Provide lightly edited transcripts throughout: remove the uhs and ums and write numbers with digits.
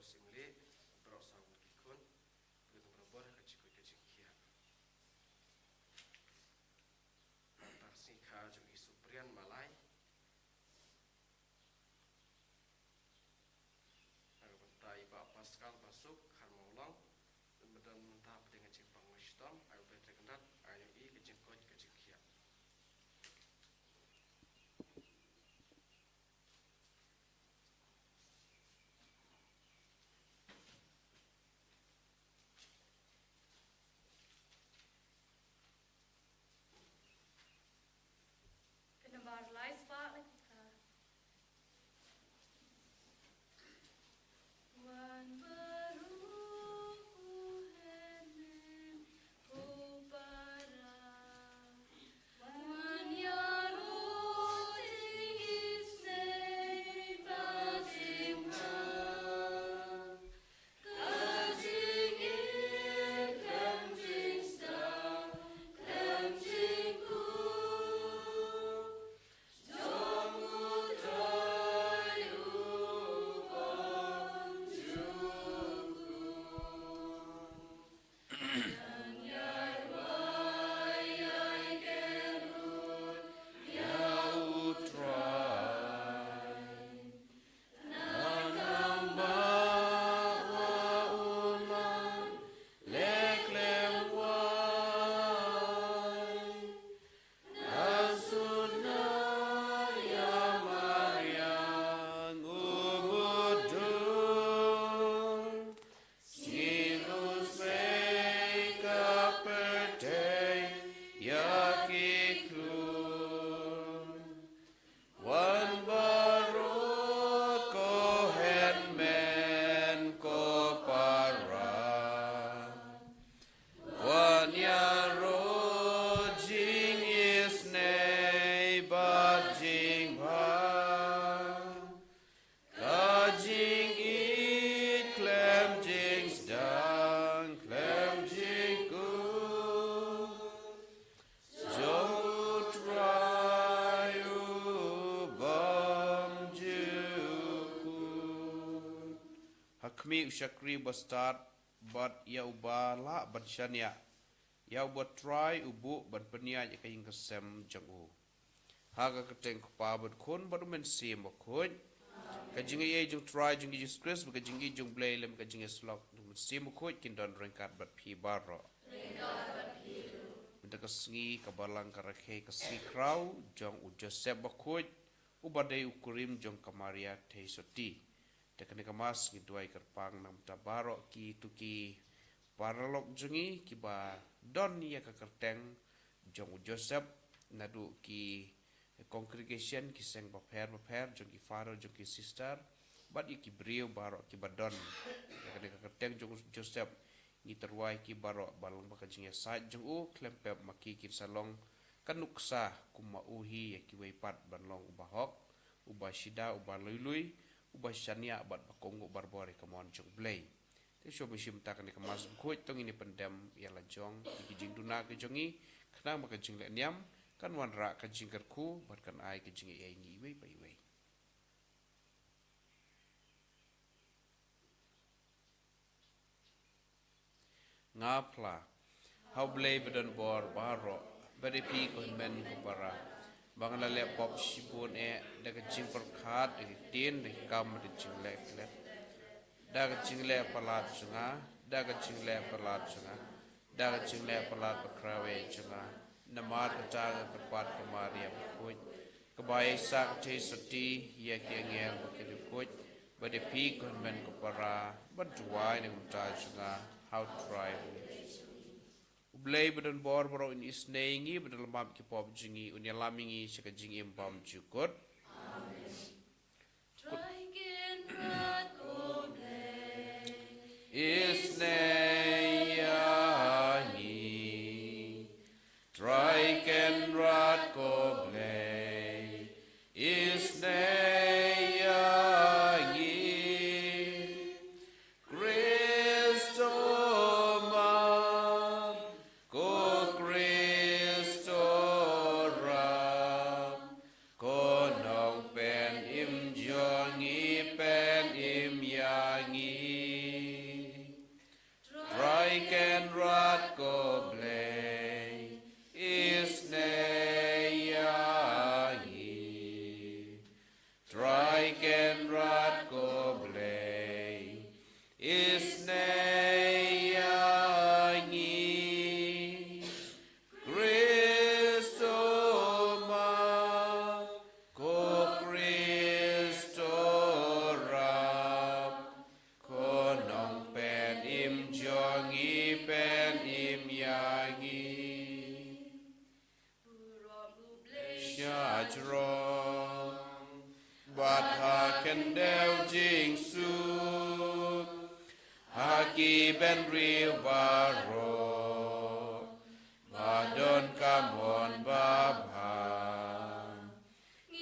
simle berasa berkikun begitu berubah kecikut keciknya antar singka juga suprian malai agar bentai Pak Pascal masuk harmaulang dan mentah dengan cipang wisdom agar berterkenat agar i kecikut keciknya Bar lais pa Wan baru henem upara Wan yaru tingis nei batimka Kajing ikam jing star kam jing ku Hakmi usyakri bastard bat ya ubala bat shania ya ubat try ubu bat penia ya kaing kesem jangu haga keteng pa bat khon bat men sim khon kajingi ye jung try jung Jesus Christ ba kajingi jung blay lem kajingi slok sim khon kin don rengkat bat phi baro Minta kesengi kabalang karakhe kesengi kraw jong u Joseph ba khon ubadai ukurim jong kamaria teisoti Tekani kamas ngiduai kerpang nam tabaro ki tuki paralok jungi ki ba don ya kakerteng jong Joseph nadu ki congregation ki seng baper jong ki father jong ki sister bat ki brio baro ki badon tekani kakerteng jong Joseph ni terwai ki baro balong bakajing ya sa jong u klempep maki kin salong kanuksa kuma uhi ya ki weipat banlong ubahok ubashida ubalului ubah syania bat bakongo barbore kamon jong blay te sho bishim ta kan kemas khoi tong ini pendam ya la jong ki jing duna ke jongi khna ma ka jing le nyam kan wan ra ka jing kerku bat kan ai ke jing ai ngi wei pai wei ngapla how blay bedan bor baro bari pi ko men ko para Bangla le pop shibun daga jing perkhat daga tin daga kam daga jing le klet daga jing le palat junga daga jing le palat junga daga jing le palat bakrawe junga namar kata kerpat kemaria kuj kebai sak te soti ye kengel bakir kuj bade pi kon men ko para bantuai ne unta junga how try Ublay bedan bor boro in isneingi bedal map ki pop jingi unya lamingi sika jingi mbam jukut. Amen. Traigen rat goblay Isneiani Traigen rat goblay Isneiani Ko จรองบาดหาเคนเดวจิงสุหากีเป็นริวบารอบาดอนกามอนบาบา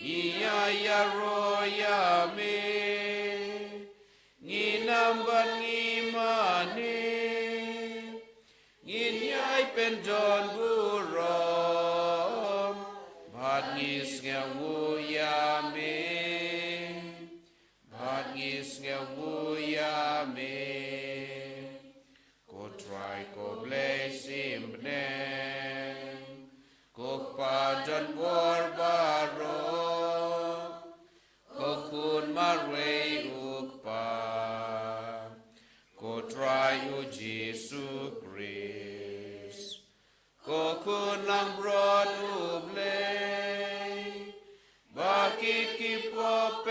อียายาโรยาเมงีนำบันงีมาเนงีนยายเป็นจอนบุรอบาดงีสเงวูยาเมบาดงีสเงวูยาเมก็ทรายก็เบลซิมเนก็ปาจันวอร์บารก็คุณมาเรอุกปาก็ทรายอุจิสุคริสก็คุณลังรอดอุเบลบากิดกิปอเป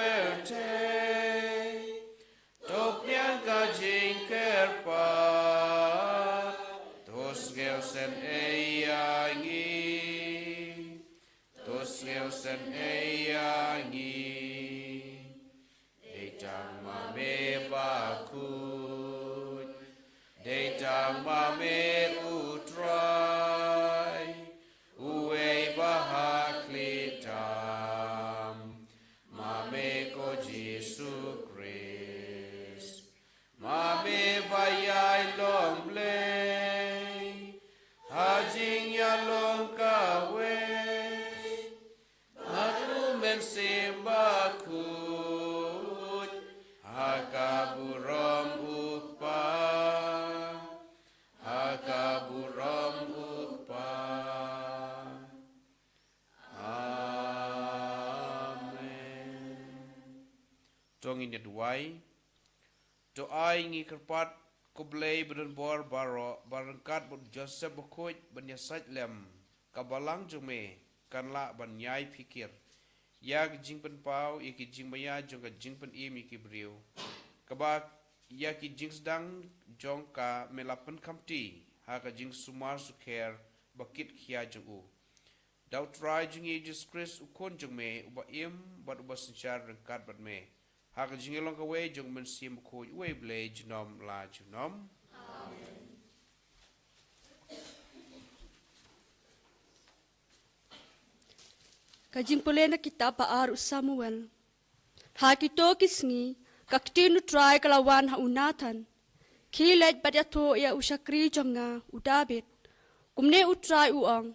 เทตกยังกะจิงเกอร์ปาtos gelsen eyangi tos gelsen eyangi deitang mame bakut deitang mame utrai uwe bahaklitam mame ko Jesu Christ mame bayai long blay hajing ya long kawe hatu men simbakut hakaburom ukpa hakaburom ukpa amen tongin yadwai to ai ngi kerpat ko blei beren bor baro barangkat bot Joseph bokoj banyasaj lem kabalang jume kanla banyai pikir yak jing pen pau iki jing maya jong jing pen im iki briu kaba yaki jing sedang jong ka melapen kamti ha ka jing sumar sukher bakit khia jong u dau try jing Jesus Christ ukon jong me uba im bat uba sinchar rangkat bat me hak jing long ka we jong men sim ko we ble jnom la jnom amen Kajing pole na kita paar Samuel ha kito kisngi kaktinu try kalawan ha unatan khilet badyato ya usakri jonga udabit kumne utrai uang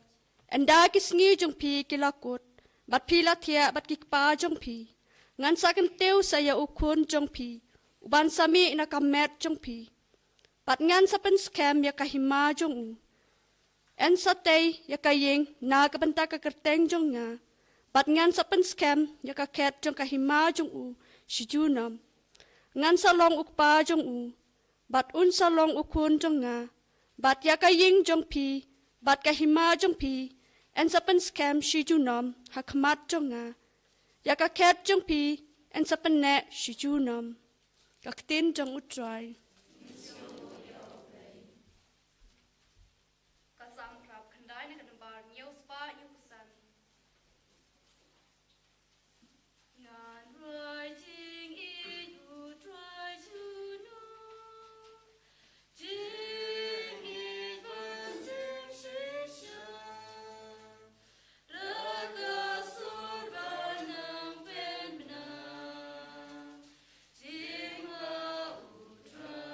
enda kisngi jong pi kilakot bat pi la thia bat kikpa jong pi ngan sakan teu saya ukun jong pi uban sami na kamet jong pi pat ngan sapen scam ya kahima jong u en satay ya kayeng na kabanta ka kerteng jong nga pat ngan sapen scam ya ka ket jong kahima jong u shijunam ngan salong ukpa jong u bat un salong ukun jong nga bat ya kayeng jong pi bat kahima jong pi en sapen scam shijunam hakmat jong nga ya ka ket jong pi en sapen ne shijunam kaktin jong utrai kasam krap khandai na kadambar nyau spa yukusan ngan roi jing i u trai chu no jing i ban jing shi sha raga sur banang pen bna jing ma u trai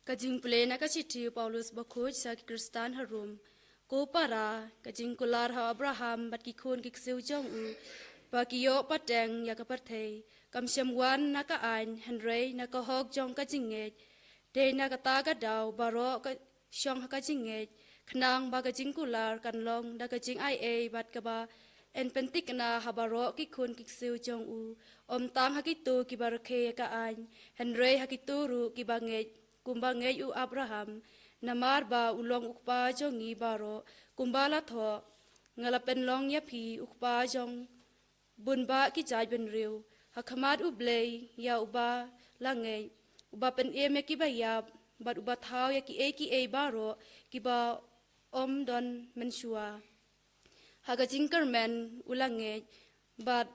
Kajing pule na kachiti Paulus bakuj sa Kristan harum. Ko para kajing kular ha Abraham bat kikun kiksiu jong u. Bakiyo pateng ya kapartay. Kamsyam wan na kaan Henry na kahog jong kajingej. De na kataga daw baro ka syong ha kajingej. Knang ba kajing kular kanlong da kajing IA bat kaba. En pentik na habaro kikun kiksiu jong u. Om tang hakitu kibarake kaan. Henry hakituru kibangej. Kumbangej u Abraham. Namar ba ulong ukpa jongi baro. Kumbala tho. Ngalapen long ya pi ukpa jong. Bun ba ki jai ben riu. Hakamat ublay ya uba langay. Uba pen eme ki bayab. Bat uba thao ya ki e baro. Ki ba om don mensua. Haga jingkermen ulangay. Bat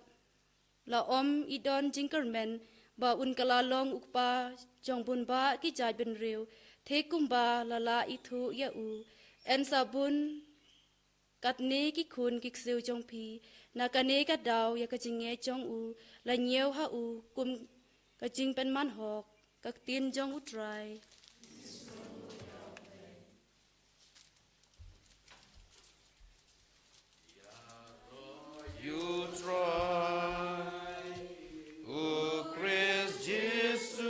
la om idon jingkermen. Ba un kalalong ukpa jong bun ba ki jai ben riu. Te kumba lala itu ya u. En sabun katne ki kun kiksiu jong pi. Na kane ka daw ya kajinge jong u. La nyeo ha u kum kajing pen man hok. Kak tin jong u try. You try, O Christ Jesus,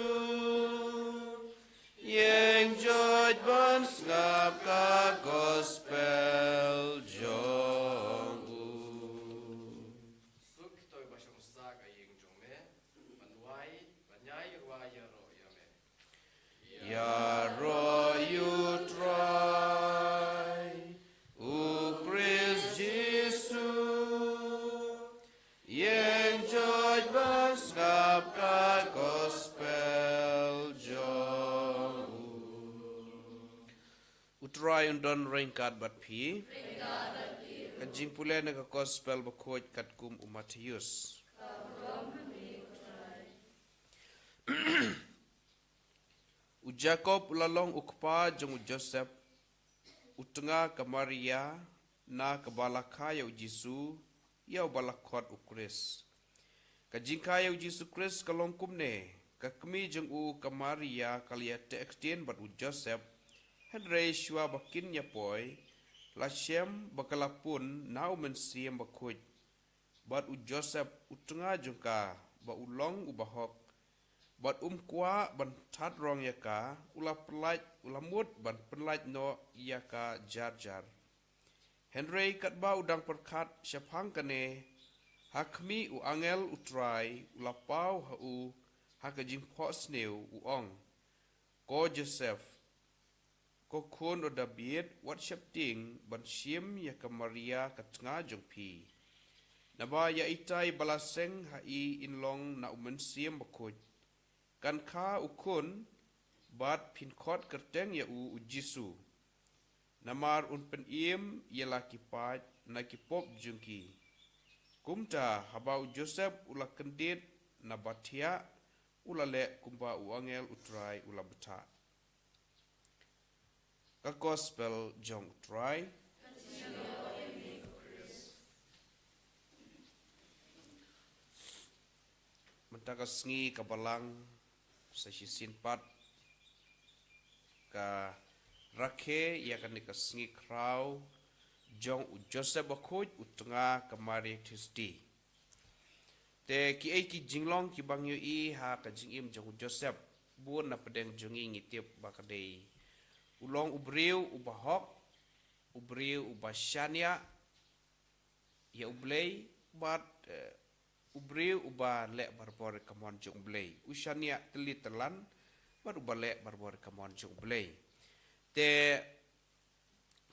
yang joj ban ngap ka gospel jong u. Suk toy basong sa ka yeng jong me. Banwai, banyai rwa ya ro ya me. Ya ro you try, O Christ Jesus, yang joj ban ngap ka gospel jong u. Utray undon ringkat bat pi. Kajing pule na ka gospel bakoj kat kum u Matius. U Jacob ulalong ukpa jong u Joseph. Utenga ka Maria na ka balakaya u Jisu. Ya u balakot u Kris. Kajing kaya u Jisu Kris kalong kumne. Kakmi jong u ka Maria kalia te extend bat u Joseph. Henry shua bakin ya poi. Lashem bakalapun nau mensiem bakuj. Bat u Joseph utenga jongka ba ulong u bahok. Bat kwa ban tat rong yaka ula pelaj ula mut ban pelaj no yaka jar jar. Henry kat ba udang perkat syapang kane hakmi u angel utrai ula pau ha u hakajing posneu u ong. Ko Joseph ko kun o David wat syapting ban syim yaka Maria kat tengah jong pi. Naba ya itai balaseng hai inlong na umen siem bakuj. Kan ka ukun bat pinkot kerteng ya u Jisu. Namar un pen iem ialah kipat na kipop jungki. Kumta habau Joseph ula kendit na batia ula le kumpa u angel utrai ula beta. Ka gospel jong utrai. Mentaka sengi kabalang sa sisin pat ka rakhe ya kan ka sengi kraw jong u Joseph bakuj utunga kamari Tuesday. Te ki ai ki jinglong ki bang yu i ha ka jingim jong u Joseph bun na pedeng jongi ngitip bakadei. Ulong ubriu ubahok ubriu ubashania ya ublei bat ubriu uba le barbor kamon jong blei ushania telit telan baru bale barbor kamon jong blei te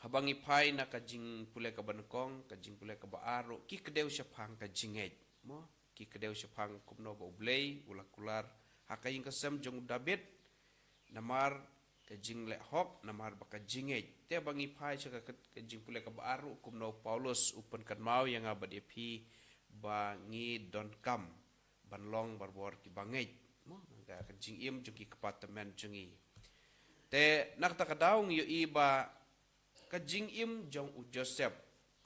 habangi pai na kajing pule ka bankong kajing pule ka baaro ki kedeu syapang kajingej mo ki kedeu syapang kumno ba blei ulakular hakaing kasem jong David namar kajing le hok namar ba kajingej te bangi pai sa kajing pule ka baaro kumno Paulus upen kan mau yang abadi pi bangi don kam banlong barbor ki bangej mo ga kajing im jong ki departemen jongi te nakta kadaung yu iba kajing im jong u Joseph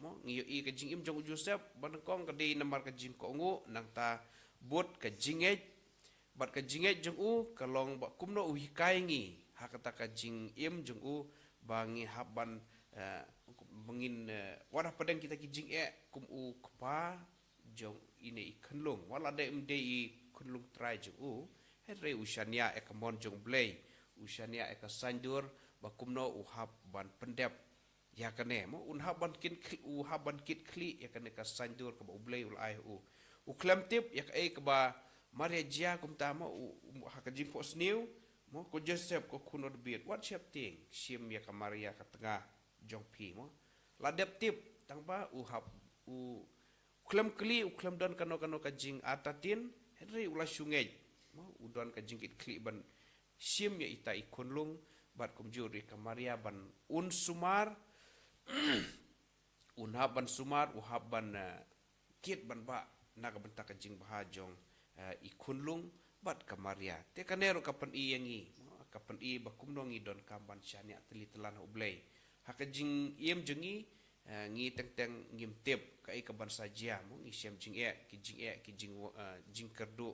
mo yu i kajing im jong u Joseph banakong kadi namar kajing ko ngu nakta but kajingej bat kajingej jong u kalong ba kumno u hikaingi hakata ka jing im jung u bangi haban bangin warah padang kita ki jing kum u kpa jong ine I khenlung wala de mde I khenlung trai jung u henre usania ekamon jong blei usania ekasandur bakumno u hab ban pendep ya kane mo un haban kin u haban kit kli ya kane ka sandur ka blei ul ai u klam tip ya ka ba Maria Jia kum tama u hakajing pos new mo ko Joseph ko kuno bit what shap ting sim ya ka Maria ka tengah jong pi mo ladep tip tang ba u hab u klam kli u klam don kano ka jing atatin henry ula sungai mo u don ka jing kit kli ban sim ya ita ikunlung bat kum juri ka Maria ban un sumar un haban sumar u haban kit ban ba naga bentak ka jing bahajong ikunlung bat ka Maria te kanero kapan I yangi kapan I bakum nongi don kamban syania teli telan ublei hakajing iem jengi ngi teng ngim tip ka kaban saja mo ngi syam jing ki jing kerdu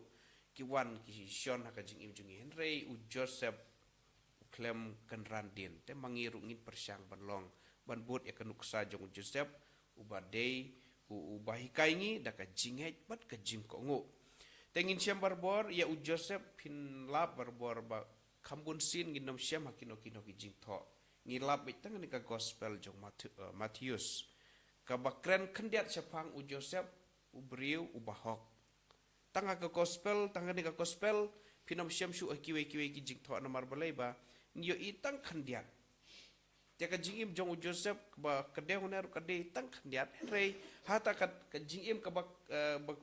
ki wan ki sion hakajing iem jengi henry u Joseph u klem kan randin te mangiru ngin persyang banlong ban bot ya kanuksa jong Joseph u badei u bahikai ngi daka jinghet bat ka jing kongo tengin syam barbor ya u Joseph pin lab barbor ba kambun sin ginom syam hakino kino ki jing tho ngilap bitang ni ka gospel jong Matius ka bakren kendiat syapang u Joseph u briu u bahok tanga ka gospel tanga ni ka gospel pinom syam syu kiwe ki jing tho na marbalai ba nyo itang kendiat te ka jingim jong u Joseph ba kede huner kede itang kendiat rei hata ka jingim ka ba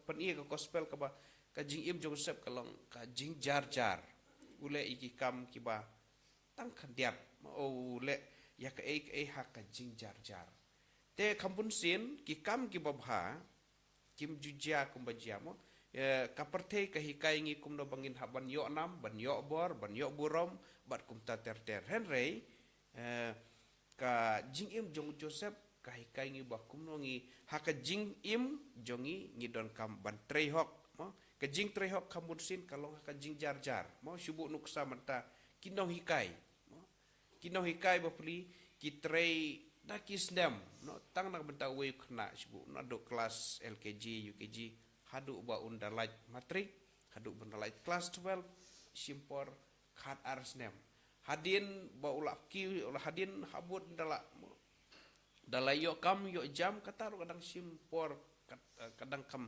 peni ka gospel ka ba ka jingim jong Joseph kalong ka jing jar ule iki kam ki ba tang kendiat o le ya ka hak ka jing jar te kampun sin ki kam ki babha kim jujia kum bajia mo ka perte ka hikai ngi kum no bangin haban yo nam ban yo bor ban yo burom bat kum ta ter henry ka jing im jong Joseph ka hikai ngi ba kum no ngi hak jing im jongi ngi don kam ban trei hok mo ka jing trei hok kampun sin kalong ka jing jar mo syubu nuksa menta kinong hikai kino hikai bapli kitrei dakis dem no tang nak benta we kena sibu no do kelas LKG UKG hadu ba undalait matrik hadu undalait kelas 12 simpor khat ars nem hadin ba ulaki hadin habut dalayo kam yo jam kataru kadang simpor kadang kam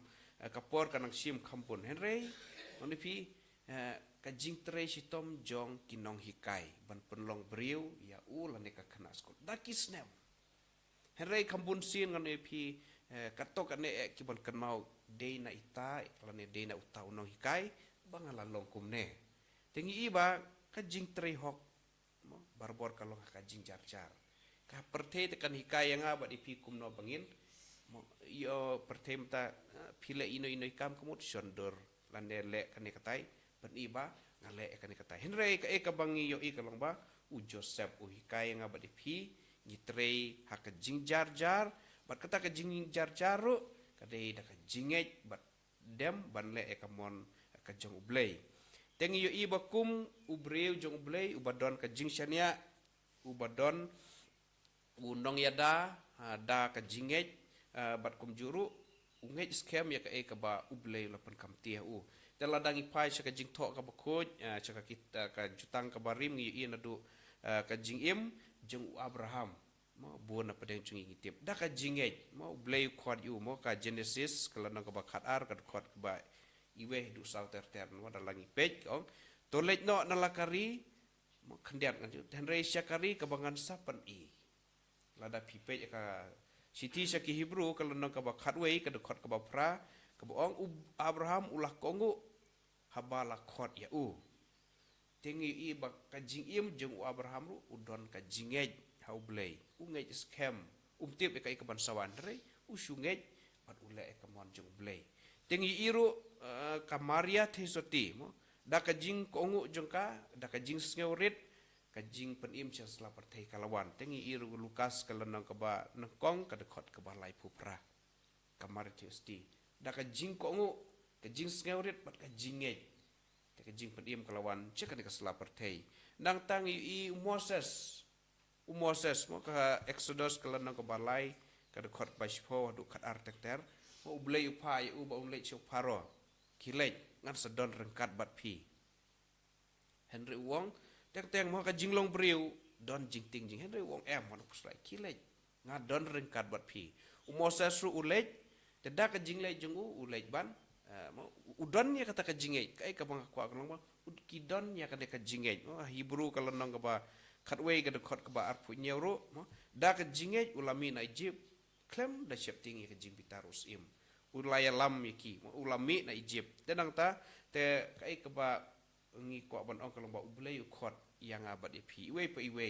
kapor kadang sim kampun henry onipi kajing trei sitom jong kinong hikai ban penlong briu ya ulan ka kena skol dakis nem henry kambun sin ngan epi katok ane ki ban kenmau dei na ita lan dei na uta unong hikai bangala long kumne tengi iba kajing trei hok barbor kalong kajing jar ka perte tekan hikai yang abad epi kumno bangin yo pertemta pile ino ikam kemut sondor lan le kane katai ban iba ngale ekani kata henry ka bangi yo kalong ba u Joseph u hikai nga ba dipi ngitrei hak jing jar bat kata ka jing jar ru kadai da ka jinget bat dem ban le ekamon ka jong ublei tengi yo iba kum u breu jong ublei u badon ka jing syania u badon u nong yada da ka jinget bat kum juru unget scam ya ka ba ublei lapan kamtia u daladang ipai saka jing tho ka bakoj saka kita ka jutang ka barim ngi ina du ka jing im jeng Abraham mo buona padeng jungi ngitip da ka jinget mo blay khod yu mo ka Genesis kala nang ka bakhat ar ka khod ka ba iwe du sau ter no dalang ipej ong tolej no nalakari mo khendiat ngan henry syakari ka bangan sapan I lada pipej ka siti syaki Hebrew kala nang ka bakhat we ka khod ka ba pra ka ong Abraham ulah kongo habala khot ya tengi I ba kajing im jeng Abraham ru udon kajingej haublei ungej scam tip ka ikaban sawan re usungej bat ule ekamon jeng blei tengi iru ka Maria thesoti mo da kajing kongu jengka da kajing sneurit kajing penim sia sela perthai kalawan tengi iru Lukas kalenang ka ba nengkong ka dekot ka ba lai pupra ka Maria thesoti da kajing kongu kajing sneurit bat kajingej te kajing pedim kalawan cekan ka sela perthai nang tang i Moses mo ka Exodus kala nang ka balai ka khot paspo du khat artekter mo ublei upai u ba umlei chok paro kilej ngan sedon rengkat bat pi Henry Wong teng mo ka jinglong briu don jingting jing Henry Wong mon pusrai kilej nga don rengkat bat pi Moses ru ulej teda ka jinglei jung ulej ban udon nya kata ka jingej kai ka bang kwa kalong ba kidon nya ka de ka jingej Hebrew kalau nang ka ba khatwei ka de khot ka ba arpu nyero da ka jingej ulami na Egypt klem da shepting ka jing bitarus im ulaya lam yaki ulami na Egypt tenang ta te kai ka ba ngi kwa ban ong kalong ba ublei khot yang abad ipi iwe pa iwe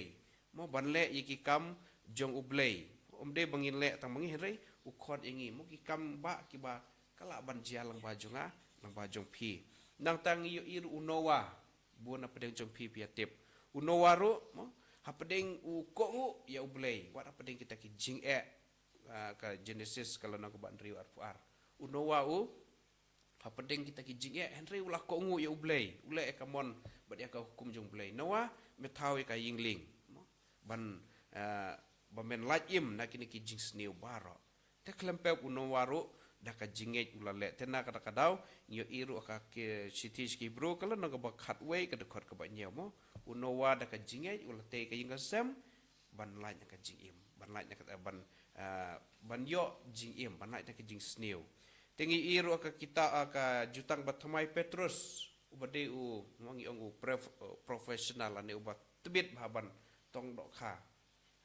mo ban le yaki kam jong ublei de bangin le tang mangi rei ukhot ingi mo ki kam ba ki ba kala ban jia lang ba jonga lang ba jong pi nang tang yu ir unowa buana pedeng jong pi pi atip unowa ro mo ha pedeng u ko ngu ya ublei wat pedeng kita ki jing ka Genesis kalau nang ban riu arpuar unowa u ha pedeng kita ki jing henry ulah ko ngu ya ublei ule e kamon bat ya ka hukum jong ublei nowa metawi ka yingling ban bamen lajim na kini ki jing sneu baro te klempel unowa ro da ka jingej ulale tena kada kadau nyo iru ka ke sitish ki bro kala no ka bakhat we ka dekhot ka ba nyemo unowa da ka jingej ulate ka yinga sem ban lai ka jingim ban lai ka ban yo jingim ban lai ka jing sneu tengi iru ka kita ka jutang batmai Petrus ubade u ngi ong professional ane ubat tebit baban tong dok kha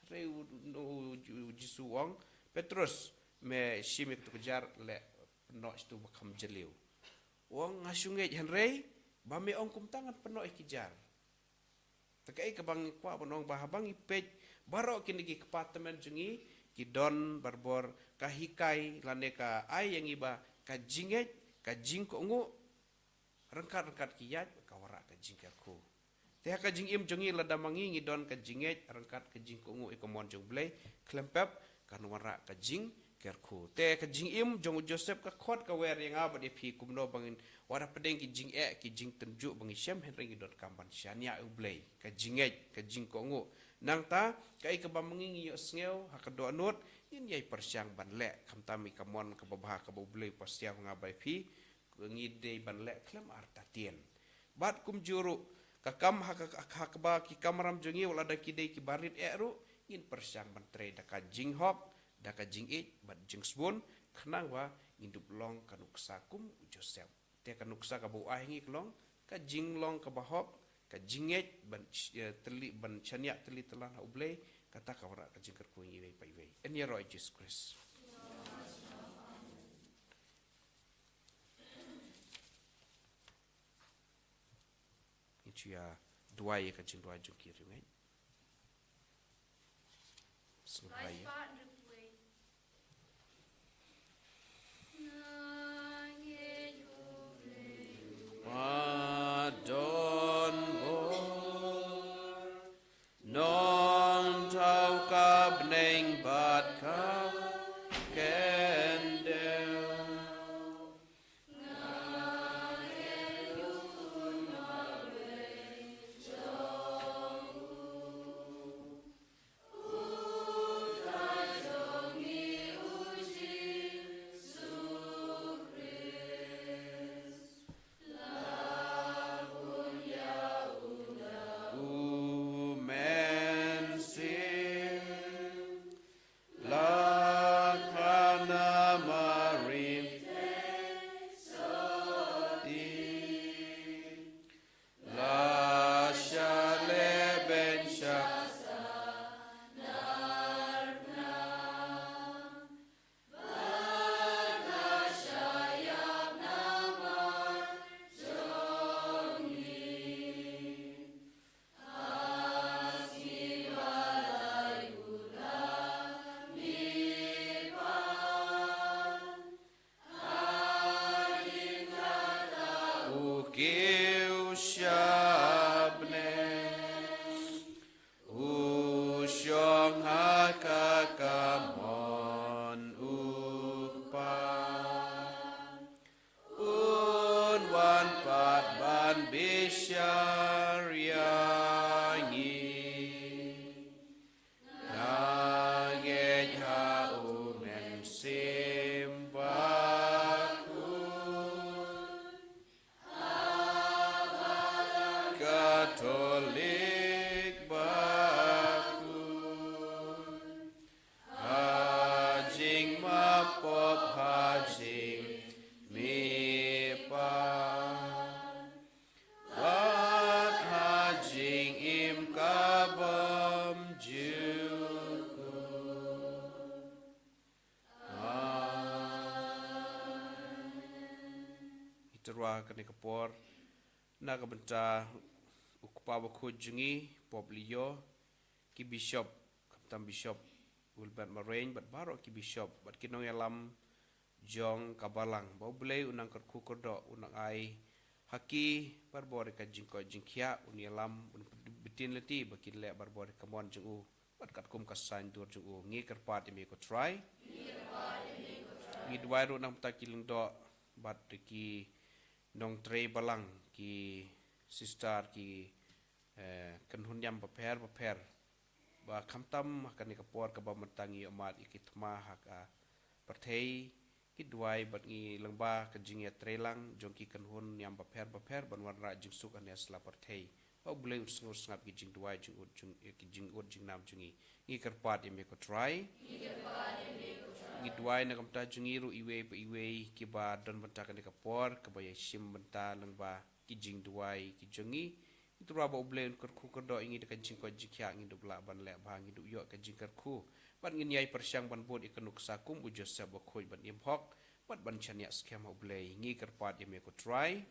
reu jisu wong Petrus me shimik tu kejar le penok itu bakam jeliu wong ngasungai henrei ba me ong kum tangan penok ikijar takai ke bang kwa bonong bahabang ipej barok kini ki departemen jungi ki don barbor kahikai lane ka ai yang iba ka jinget ka jingko ngu rengkat kiyat ka wara ka jingkerku teh ka jingim jungi lada mangi ngi don ka jinget rengkat ka jingko ngu ikomon jong blei klempep kan wara ka jing kerku te ka jing im jong Joseph ka khot ka wer yang abad pi kumno bangin wara pedeng ki jing ki jing tenju bangi syam henring dot kamban syania ublei ka jinget ka jing kongo nang ta kai ka bamangi yo sngew ha ka do anut yin yai persyang ban le kam tami kamon ka babah ka ublei pasya ngabai pi ngi de ban le klem artatien bat kum juru ka kam ha ka ba ki kamram jongi wala da ki de ki barit ru yin persyang ban tre da ka jing hok da ka jing bat jing sbon khnang wa indup long kanuk sakum Joseph te kanuk sa ka bu ahingi klong ka jing long ka bahok ka jinget ban teli ban chania teli telah na ublei kata ka wara ka jingker ku ngi pai wei en ye roi Jesus Christ itu ya dua ye ka jing dua jukir wei Rai pa ndrip we. Adon bor non tau ka bneng bat ka kendel Udai bolik bakun hajing mapop hajing mipa wat hajing im kabam juku iterwa kani kapor na kabenta ukpa bakujungi poblio ki bishop kaptam bishop Wilbert Marrain bat baro ki bishop bat kinong elam jong kabalang bau belai unang kerku kerdo unang ai haki barbore ka jingko jingkia unielam un betin leti bakin le barbore kamon jungu bat kat kum kasan dur jungu ngi kerpat imi ko try ngi dwai ro nang takiling do bat ki nong tre balang ki sister ki kanhun yam paper ba kamtam akan ni kapor ka ba mentangi amat ikitma haka perthei kidwai bat ngi lengba ka jingya trelang jongki kanhun yam paper ban warna jing suk an asla perthei ba bulai usngur ngap ki jing dwai jing ut jing nam jungi ngi karpat ime ko try ngi dwai na kamta jungi ru iwe ki ba don benta ka ni kapor ka ba yashim benta lengba ki jing dwai ki jungi itu raba ublen kerku kerdo ingi dekan jingko jikya ingi dubla ban le bang ingi yo ka jingkerku ban ngin yai persyang ban bod ikanuk sakum ujos sa bakoi ban imhok bat ban chania skema ublei ngi kerpat yeme ko try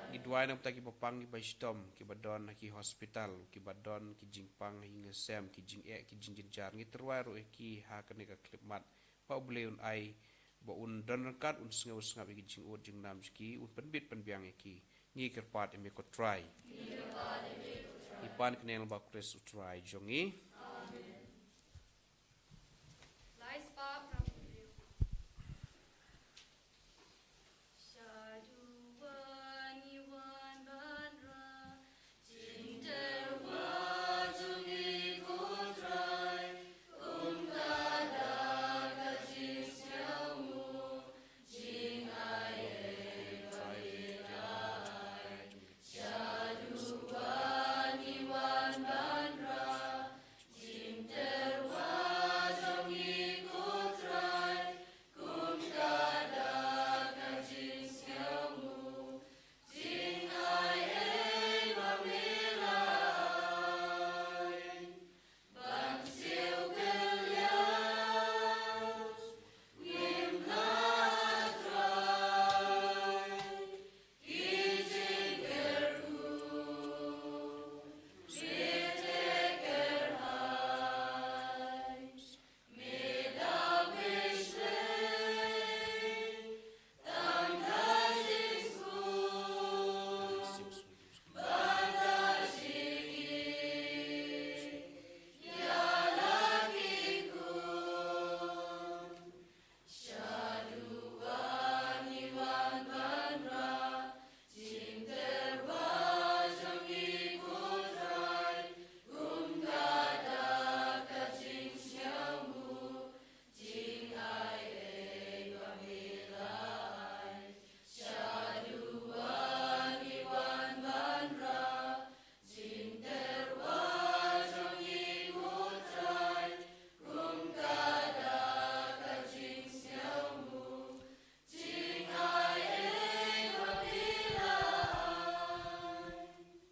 ngi dwai nam taki papang ki baistom ki badon ki hospital ki badon ki jingpang hinga sem ki jing ki jinjar ngi terwai ro ki ha kane ka klipmat pa ubleun ai ba un don kat un snga ki jing od jing nam ki un penbit penbiang ki ngi kerpat eme ko try ipan kenel ba kres try jongi Lai spa prabu Shadu wani wan bandra Jinder wajungi kutrai Umkada kajis yamu Jing aye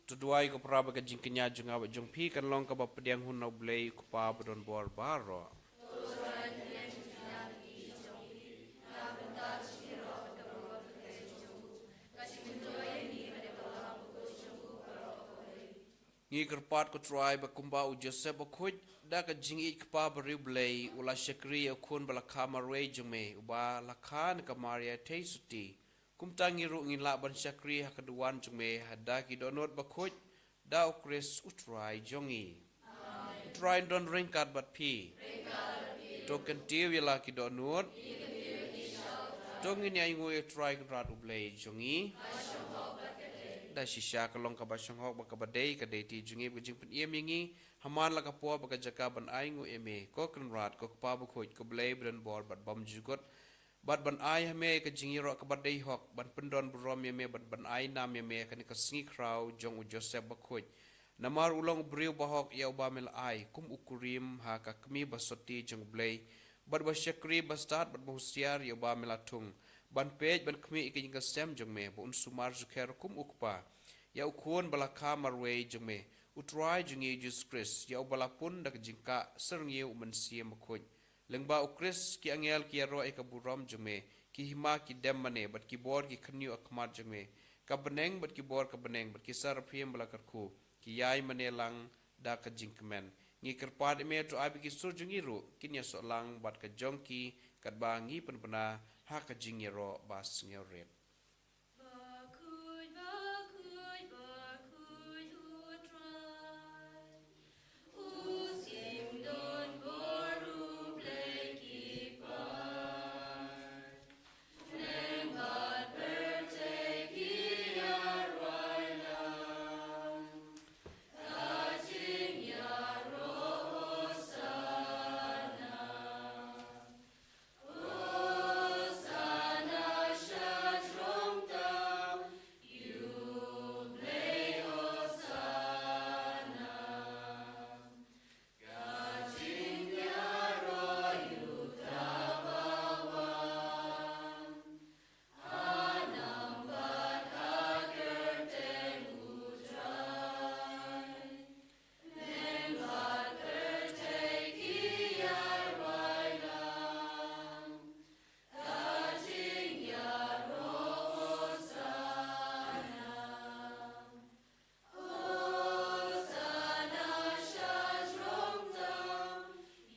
Tuduai ko praba ka jingkenya junga ba jungpi kan long ka ba pediang hun na blei ko pa badon bor baro ngi kerpat ko try ba kumba u joseph ba khoj da ka jingi ka pa ba riblei ula shakri akun bala kama re jume uba lakhan ka maria teisuti kumtangi ru ngin la ban shakri hakaduan jume hada ki donot ba khoj da ukres utrai jongi utrai don ringkat bat pi token tiwila ki donot jongi ni ai ngoi try rat ublei jongi da shisha kalong ka basang hok ba ka badai ka dei ti jungi bu jing pen yem yingi haman la ka po ba ka jaka ban ai ngu eme ko kan rat ko pa bu khoj ko blei bren bor bat bam jugot Bat ban ai hame ka jingiro ka badai hok ban pendon brom yame ban ai nam yame ka ni ka sngi kraw jong u Joseph bakhoj namar ulong briu bahok ya ubamel ai kum ukurim ha ka kmi basoti jong blay bat ba shakri bastat bat bohusiar ya ubamel atung ban pej ban kmi ikin ka sem jong me bo un sumar zukher kum ukpa ya ukun balakha marwe jong me utrai jong Jesus Christ ya ubalapun dak jingka serng ye umensiam bakhoj lengba ukris ki angel ki ro e kaburam jume ki hima ki demmane bat ki bor ki khnyu akmat jume ka beneng bat ki bor ka beneng bat ki sar phim bala karku ki yai mane lang da ka jingkmen ngi kerpad me to abi ki sur jungi ru kinya so lang bat ka jongki kat bangi penpena ha ka jingiro bas ngeret Bakuj, bakuj, bakuj, utrai. Usim don boru bleki pai. Nembat berteki arwai lam. Kajing ya roh sana. Hosana shatrom tam. Yublei hosana. Kajing ya roh yutabawan. Anambat hakerten utrai. Nembat berteki arwai lam. Kajing ya roh hosana. Hosana shatrom tam.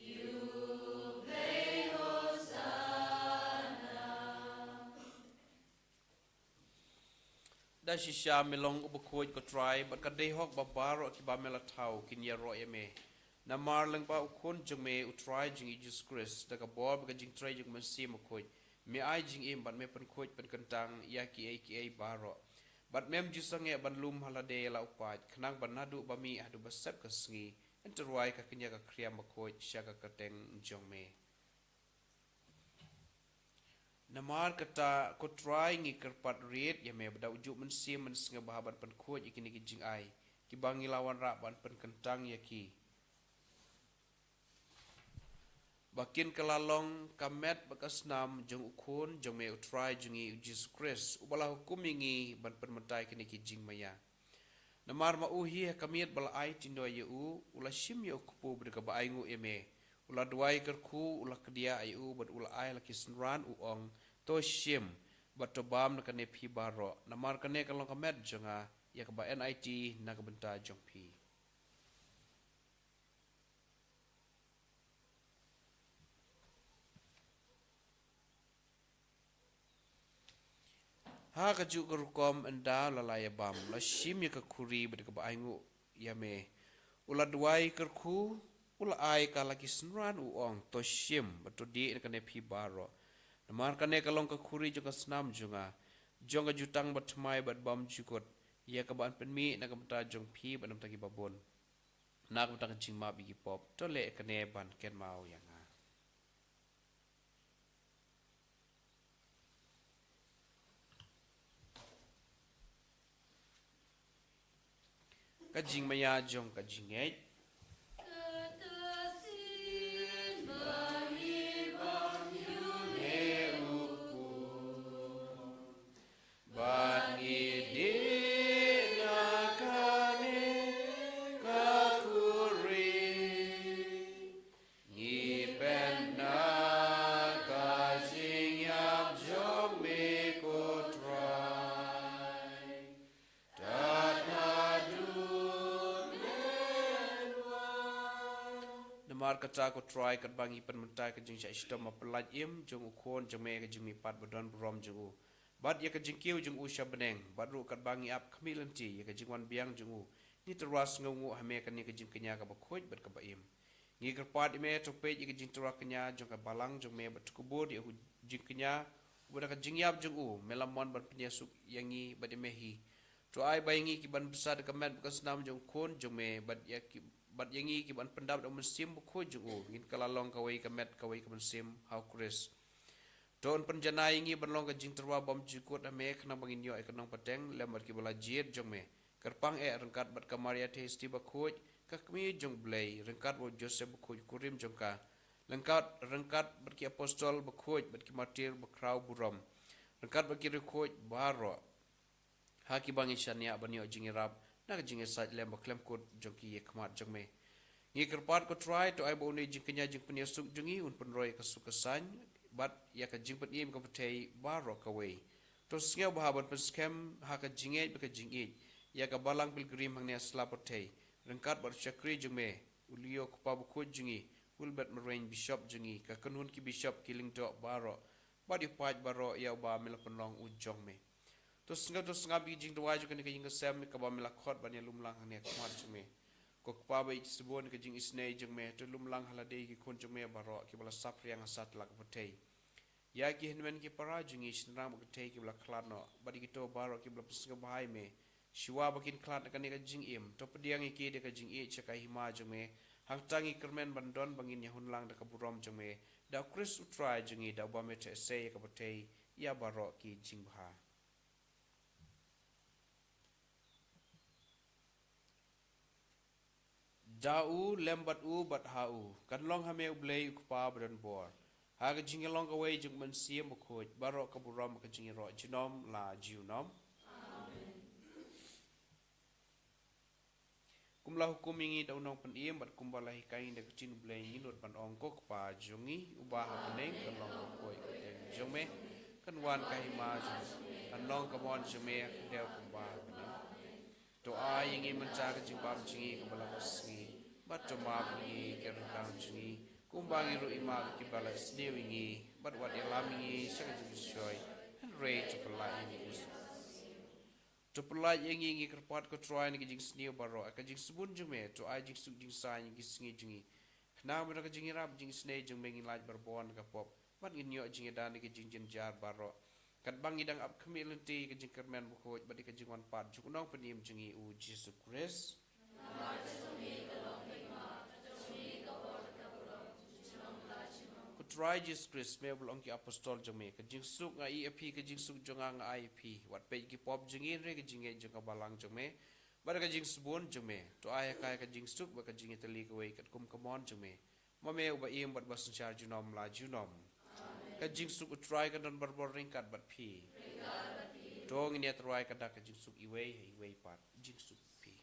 Yublei hosana. da shisha melong ubukhoj ko try bat ka dei hok babaro ki ba mela thau kin ya ro yame namar lang ba ukun jume utrai jing Jesus Christ da ka bor ba jing try jing mansi mo khoj me ai jing im ban me pen khoj pen kantang ya ki ai baro bat mem jusange ban lum halade la upat khnang ban nadu ba mi adu ba sep ka sngi enterwai ka kinya ka kriam mo khoj shaka ka teng jong me namar kata ko try ngi kerpat red ya me bada ujuk mensim men senga bahaban pen khoj ikini ki jing ai ki bangi lawan ra ban pen kentang ya ki bakin kelalong kamet bakas nam jong ukun jong me utrai jungi Jesus Christ ubala hukum ingi ban pen mentai kini ki jing maya namar ma uhi kamiet bala ai tindo ya u ula shim ya kupu berdeka ba aingu eme ula duai kerku ula kedia ai u bad ula ai laki senran u ong to shim bat to bam na kane phi baro namar kane kalong kamet jonga ya ka ba NIT na ka benta jong phi ha ka ju ka rukom enda la la ya bam la shim ya ka khuri bad ka ba aingu ya me ula duai kerku ula ai ka laki senran u ong to shim bat to di na kane phi baro namar kane kalong ka khuri jo ka snam junga jonga jutang bat mai bat bam jukot ya ka ban penmi na ka mata jong phi banam ta ki babon na ka mata jing ma bi ki pop to le kane ban ken mau yang a ka jing maya jong ka jing ei Katasin mahibam yune bangi di na kane ka khuri ngi pen na ka jing yap jong me ko try namar kata ko try kat bangi pen mentai ka jing sha istom ma pelaj im jong ukon jong me ka jing mi pat bodon brom jong u bat ya ka jing kiu jong u sha beneng bat ru kat bangi ap khmilanti ya ka jing wan biang jong u ni teras ngungu hame ka ni ka jing kenya ka ba khoj bat ka ba im ngi ka pat me to pe ya ka jing tura kenya jong ka balang jong me bat kubur ya jing kenya udah ka jing yap jong u melamon ban penyesuk yangi bat mehi to ai bayangi ki ban besar ka met ka snam jong kon jong me bat yangi ki ban pendap da mensim bu ko jong u ngin kala long ka wai ka met ka wai ka mensim how chris Don penjana ingi benlong ke jing terwa bom jikut ame kena bangin yo ekonong pateng lemar ki bala jit jong me kerpang rengkat bat kamaria te sti bakuj kakmi jong blay rengkat bo Joseph bakuj kurim jong ka rengkat bat ki apostol bakuj bat ki martir bakrau buram rengkat bat ki rekuj baro haki bangi syania banyo jingirap nak jingi sat lem baklem kut jong ki yekmat jong me ngi kerpat ko try to ai bo ni jing kenya jing penyesuk jongi un penroy kasukasan bat ya ka jing petim ka patei baro ka wei to sngeu bahaban peskem ha ka jinge ba ka jinge ya ka balang pilgrim hang ne asla patei rengkat bar chakri jume ulio ko pa bu jungi ulbat merain bishop jungi ka kanun ki bishop killing dok baro ba di paj baro ya ba mel penlong ujong me to sngeu bi jing dwa ju ka ni ka jing sem ka ba mel khot ba ne lumlang hang ne khmat jume ko pa ba ik sebon ka jing isne jeng me to lumlang halade ki kon jeng me baro ki bala sap yang asat lak patei ya ki henwen ki para jungi sinram ka tei ki bala kladno badi ki to baro ki bala pesnga bahai me shiwa bakin klad ka ni ka jing im to pediang ki de ka jing e chaka hima jeng me hang tangi kermen bandon bangin ya hunlang da ka burom jeng me da kris utrai jungi da ba me te se ka patei ya baro ki jing bha Dau lembat u bat hau kan long hame ublei ukpa badan bor ha ga jingi long ka wei jung man siam khoj baro ka buram ka jingi ro jinom la jiunom amen kumla hukum ingi da unong pan iem bat kumbala hikai da kacin ublei ni not pan ong ko pa jungi ubah ha peneng kan long ka koi jong me kan wan ka hima kan long ka mon jume deu kumba to ai ingi menca ka jing bam jingi ka bala basngi bat to ma bingi ker kang jingi kumbangi ru ima ki bala snewingi bat wat elamingi saka jing shoy and rate to pala ingi to pala ingi kerpat ko try ni jing snew baro ka jing subun jume to ai jing su jing sa ingi singi jingi khna mera ka jing rap jing sney jing mengi laj barbon ka pop bat ngin yo jing dan ki jing jin jar baro kat bangi dang ap khamilenti ka jing kermen bu khoj bat ka jing wan pat juk nong panim jingi u Jesus Christ try Jesus Christ me belong ki apostol jome ka jing suk nga ep ka jing suk jonga nga ip wat pe ki pop jingin re ka jinge jonga balang jome bar ka jing subon jome to aya ka jing suk ba ka jing tali ka wei kat kum kamon jome mame uba im bat bas char junom la junom ka jing suk try ka don barbor ring kat bat phi to ngi ne try ka da ka jing suk iwei pat jing suk phi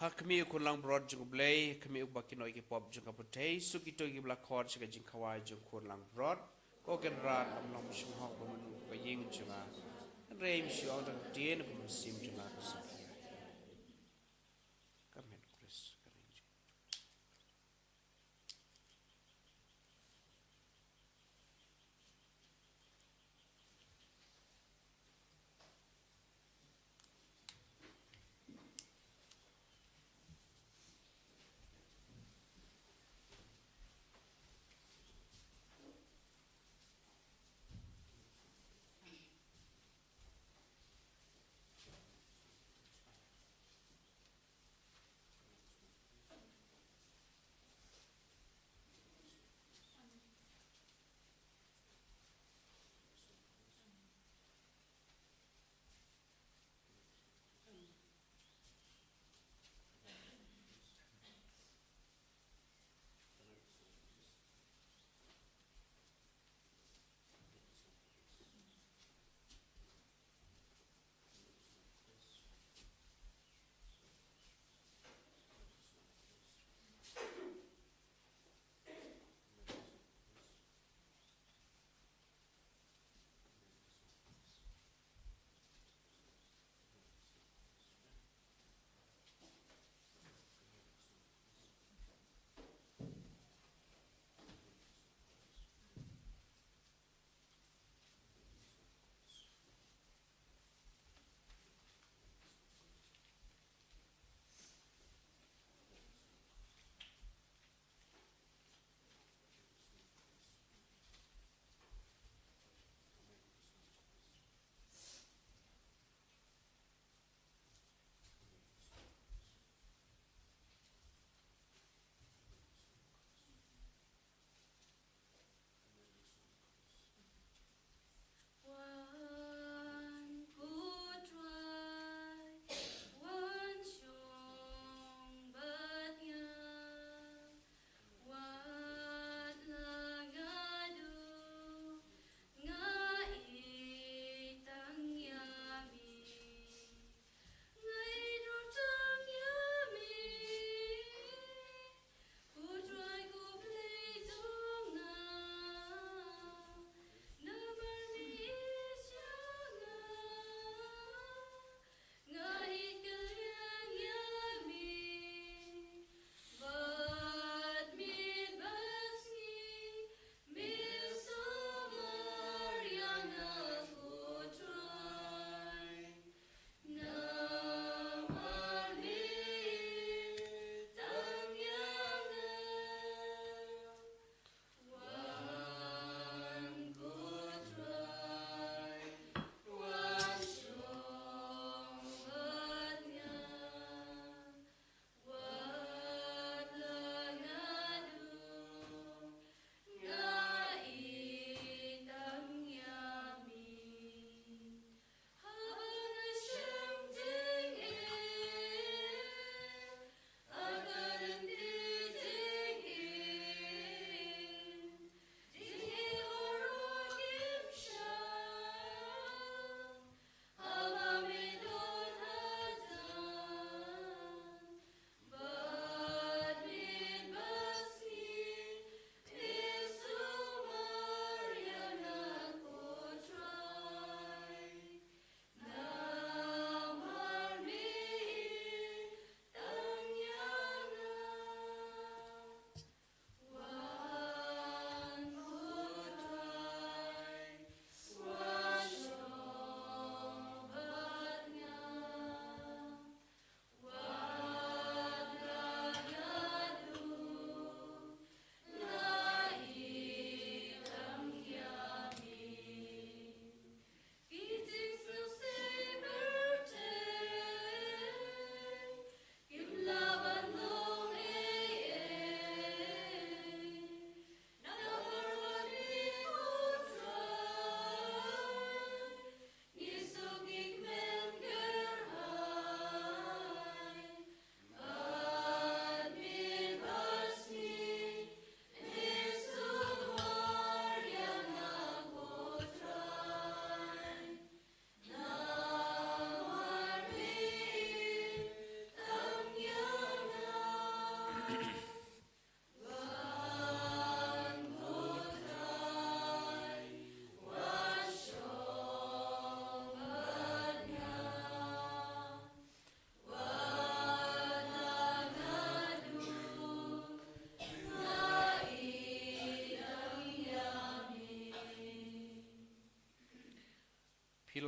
ha kami kun lang broad jung blay kami bakinoi ki pop jung ka potei suki to ki black hot chika jing kawai jung kun lang broad ko ken rat am long shung hok ba mun ka ying chunga reim shi on da tien ko sim chunga ka sakia kamen Chris kamen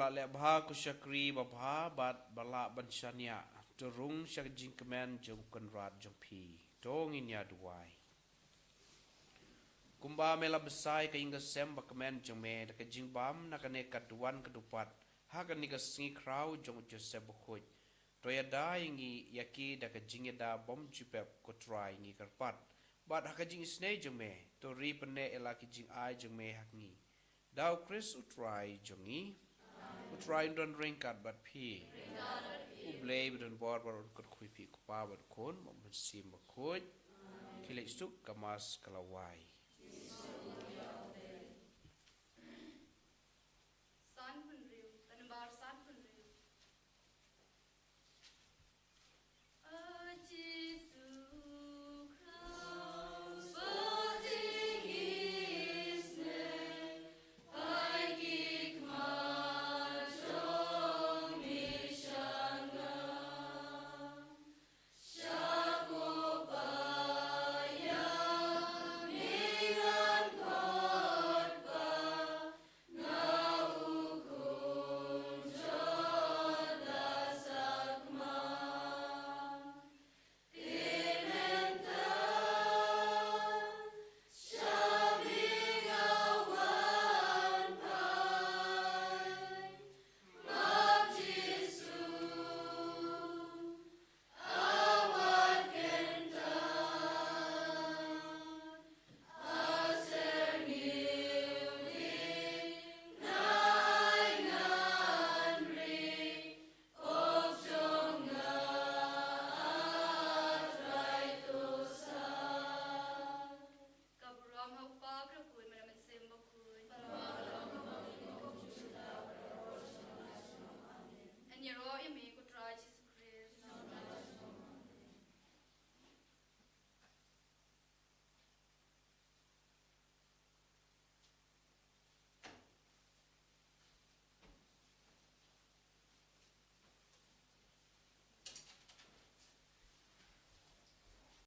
bala le bha ku shakri ba bha bat bala banshania turung shak jingkmen jong konrad jong phi tong in ya duai kumba mela besai ka inga sem bakmen jong me ka jingbam na kane kaduan kedupat ha ka ni ka singi krau jong joseph khoj to ya dai ngi yaki da ka jingeda bom jipep ko try ngi karpat bat ha ka jing snei jong me to ri pene ela ki jing ai jong me hak ngi dau chris utrai jongi utrai don ringkat bat phi ublei don bor bor kot khui pi ko pa bat kon mo sim khoj kilek stuk kamas kalawai